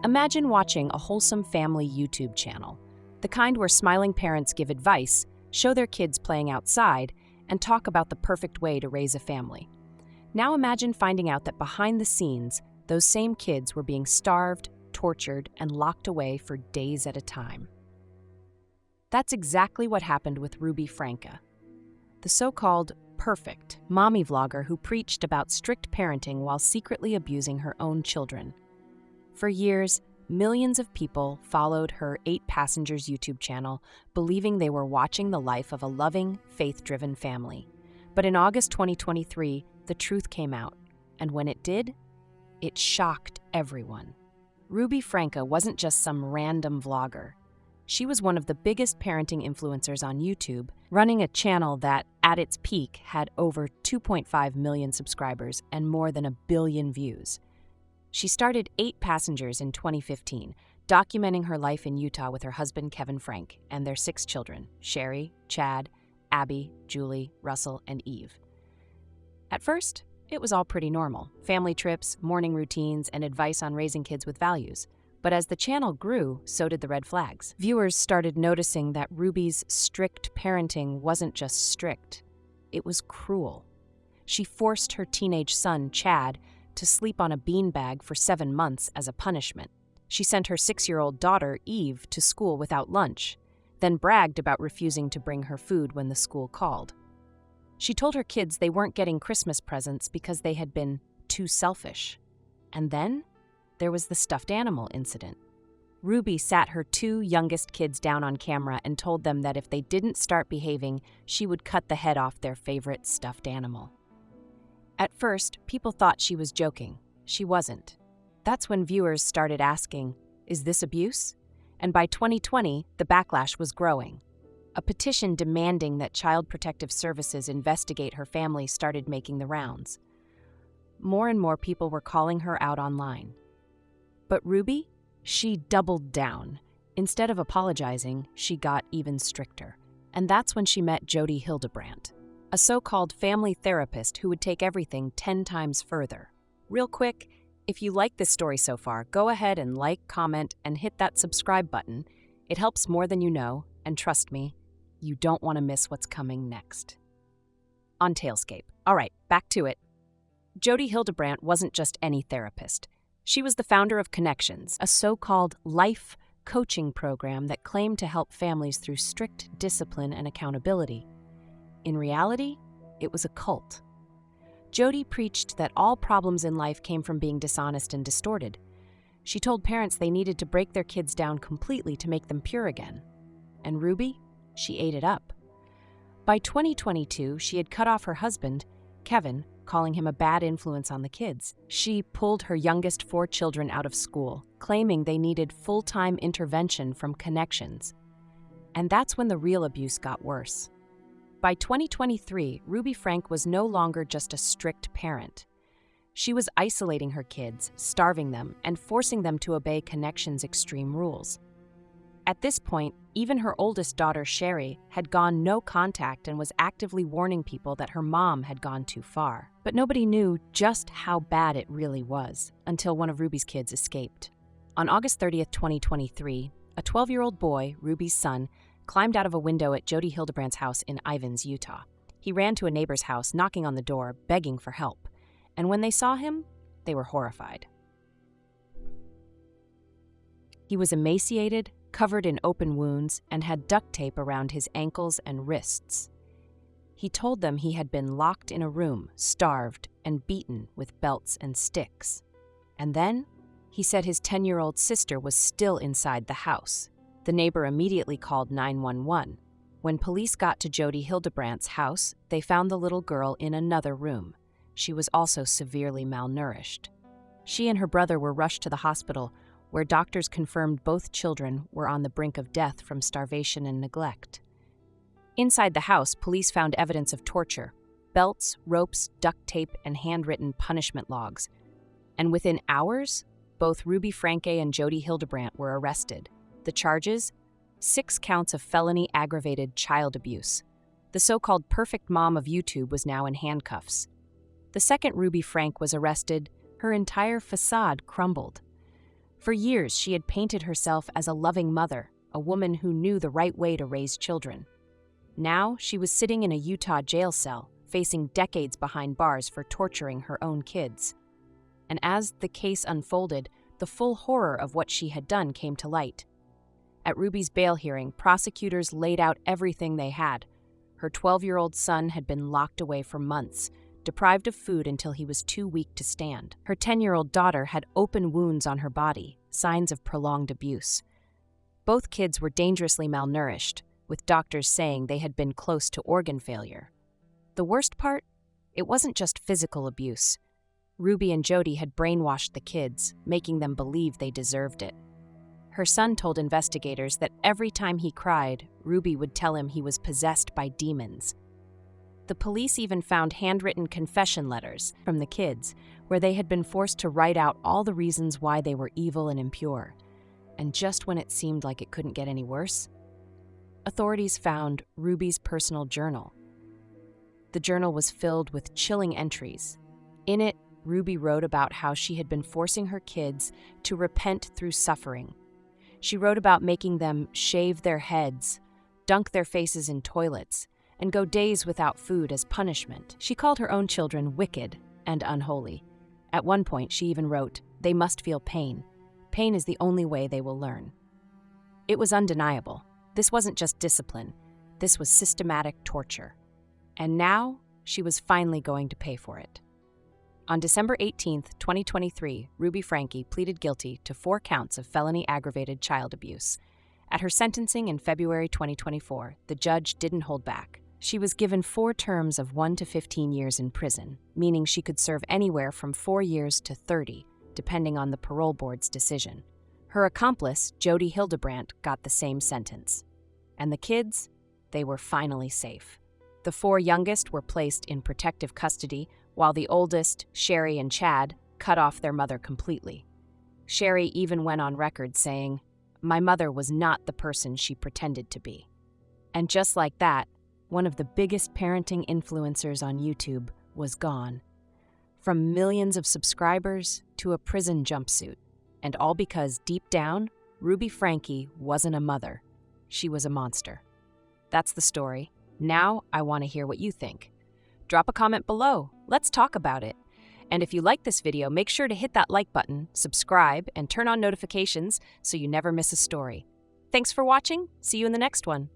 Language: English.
Imagine watching a wholesome family YouTube channel, the kind where smiling parents give advice, show their kids playing outside, and talk about the perfect way to raise a family. Now imagine finding out that behind the scenes, those same kids were being starved, tortured, and locked away for days at a time. That's exactly what happened with Ruby Franke, the so-called perfect mommy vlogger who preached about strict parenting while secretly abusing her own children. For years, millions of people followed her 8 Passengers YouTube channel, believing they were watching the life of a loving, faith-driven family. But in August 2023, the truth came out, and when it did, it shocked everyone. Ruby Franke wasn't just some random vlogger. She was one of the biggest parenting influencers on YouTube, running a channel that, at its peak, had over 2.5 million subscribers and more than 1 billion views. She started 8 Passengers in 2015, documenting her life in Utah with her husband Kevin Franke and their 6 children, Sherry, Chad, Abby, Julie, Russell, and Eve. At first, it was all pretty normal: family trips, morning routines, and advice on raising kids with values. But as the channel grew, so did the red flags. Viewers started noticing that Ruby's strict parenting wasn't just strict, it was cruel. She forced her teenage son, Chad, to sleep on a beanbag for 7 months as a punishment. She sent her 6-year-old daughter, Eve, to school without lunch, then bragged about refusing to bring her food when the school called. She told her kids they weren't getting Christmas presents because they had been too selfish. And then there was the stuffed animal incident. Ruby sat her 2 youngest kids down on camera and told them that if they didn't start behaving, she would cut the head off their favorite stuffed animal. At first, people thought she was joking. She wasn't. That's when viewers started asking, "Is this abuse?" And by 2020, the backlash was growing. A petition demanding that Child Protective Services investigate her family started making the rounds. More and more people were calling her out online. But Ruby, she doubled down. Instead of apologizing, she got even stricter. And that's when she met Jodi Hildebrandt, a so-called family therapist who would take everything 10 times further. Real quick, if you like this story so far, go ahead and like, comment, and hit that subscribe button. It helps more than you know, and trust me, you don't want to miss what's coming next. On Tailscape. All right, back to it. Jodi Hildebrandt wasn't just any therapist. She was the founder of Connections, a so-called life coaching program that claimed to help families through strict discipline and accountability. In reality, it was a cult. Jodi preached that all problems in life came from being dishonest and distorted. She told parents they needed to break their kids down completely to make them pure again. And Ruby? She ate it up. By 2022, she had cut off her husband, Kevin, calling him a bad influence on the kids. She pulled her youngest 4 children out of school, claiming they needed full-time intervention from Connections. And that's when the real abuse got worse. By 2023, Ruby Franke was no longer just a strict parent. She was isolating her kids, starving them, and forcing them to obey Connections' extreme rules. At this point, even her oldest daughter, Sherry, had gone no contact and was actively warning people that her mom had gone too far. But nobody knew just how bad it really was until one of Ruby's kids escaped. On August 30th, 2023, a 12-year-old boy, Ruby's son, climbed out of a window at Jodi Hildebrandt's house in Ivins, Utah. He ran to a neighbor's house, knocking on the door, begging for help. And when they saw him, they were horrified. He was emaciated, covered in open wounds, and had duct tape around his ankles and wrists. He told them he had been locked in a room, starved, and beaten with belts and sticks. And then, he said his 10-year-old sister was still inside the house. The neighbor immediately called 911. When police got to Jodi Hildebrandt's house, they found the little girl in another room. She was also severely malnourished. She and her brother were rushed to the hospital, where doctors confirmed both children were on the brink of death from starvation and neglect. Inside the house, police found evidence of torture: belts, ropes, duct tape, and handwritten punishment logs. And within hours, both Ruby Franke and Jodi Hildebrandt were arrested. The charges? 6 counts of felony aggravated child abuse. The so-called perfect mom of YouTube was now in handcuffs. The second Ruby Franke was arrested, her entire facade crumbled. For years, she had painted herself as a loving mother, a woman who knew the right way to raise children. Now, she was sitting in a Utah jail cell, facing decades behind bars for torturing her own kids. And as the case unfolded, the full horror of what she had done came to light. At Ruby's bail hearing, prosecutors laid out everything they had. Her 12-year-old son had been locked away for months, deprived of food until he was too weak to stand. Her 10-year-old daughter had open wounds on her body, signs of prolonged abuse. Both kids were dangerously malnourished, with doctors saying they had been close to organ failure. The worst part? It wasn't just physical abuse. Ruby and Jodi had brainwashed the kids, making them believe they deserved it. Her son told investigators that every time he cried, Ruby would tell him he was possessed by demons. The police even found handwritten confession letters from the kids, where they had been forced to write out all the reasons why they were evil and impure. And just when it seemed like it couldn't get any worse, authorities found Ruby's personal journal. The journal was filled with chilling entries. In it, Ruby wrote about how she had been forcing her kids to repent through suffering. She wrote about making them shave their heads, dunk their faces in toilets, and go days without food as punishment. She called her own children wicked and unholy. At one point, she even wrote, "They must feel pain. Pain is the only way they will learn." It was undeniable. This wasn't just discipline. This was systematic torture. And now, she was finally going to pay for it. On December 18, 2023, Ruby Franke pleaded guilty to 4 counts of felony aggravated child abuse. At her sentencing in February 2024, the judge didn't hold back. She was given 4 terms of 1 to 15 years in prison, meaning she could serve anywhere from 4 years to 30, depending on the parole board's decision. Her accomplice, Jodi Hildebrandt, got the same sentence. And the kids? They were finally safe. The 4 youngest were placed in protective custody, while the oldest, Sherry and Chad, cut off their mother completely. Sherry even went on record saying, "My mother was not the person she pretended to be." And just like that, one of the biggest parenting influencers on YouTube was gone. From millions of subscribers to a prison jumpsuit. And all because, deep down, Ruby Franke wasn't a mother. She was a monster. That's the story. Now, I want to hear what you think. Drop a comment below. Let's talk about it. And if you like this video, make sure to hit that like button, subscribe, and turn on notifications so you never miss a story. Thanks for watching. See you in the next one.